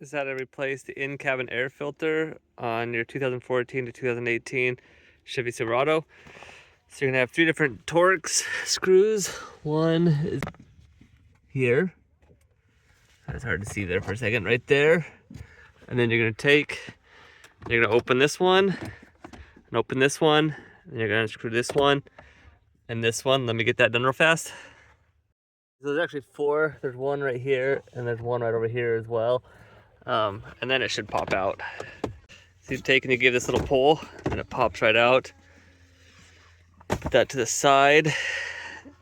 is how to replace the in-cabin air filter on your 2014 to 2018 Chevy Silverado. So you're gonna have 3 different Torx screws. One is here. That's hard to see there for a second, right there. And then you're gonna open this one, and open this one, and you're gonna unscrew this one, and this one. Let me get that done real fast. So there's actually 4. There's one right here, and there's one right over here as well. And then it should pop out. So you take and you give this little pull, and it pops right out. Put that to the side,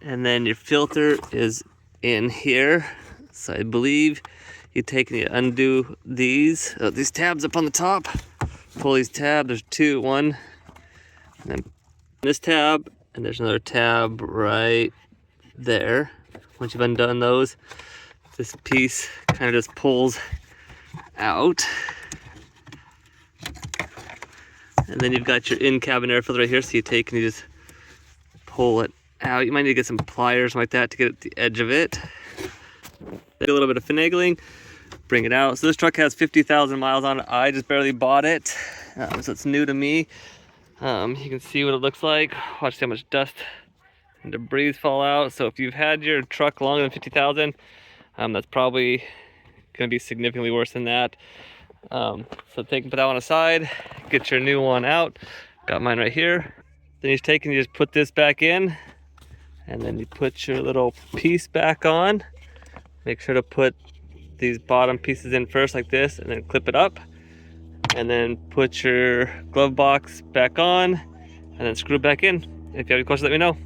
and then your filter is in here. So I believe you take and you undo these tabs up on the top. Pull these tabs. There's 2, 1, and then this tab, and there's another tab right there. Once you've undone those, this piece kind of just pulls out. And then you've got your in-cabin air filter right here, so you take and you just pull it out. You might need to get some pliers like that to get at the edge of it. Do a little bit of finagling, bring it out. So this truck has 50,000 miles on it. I just barely bought it, so it's new to me. You can see what it looks like. Watch how much dust and debris fall out. So if you've had your truck longer than 50,000, that's probably going to be significantly worse than that. So take and put that one aside, get your new one out. Got mine right here. Then you take and you just put this back in, and then you put your little piece back on. Make sure to put these bottom pieces in first like this, and then clip it up, and then put your glove box back on, and then screw it back in. If you have any questions, let me know.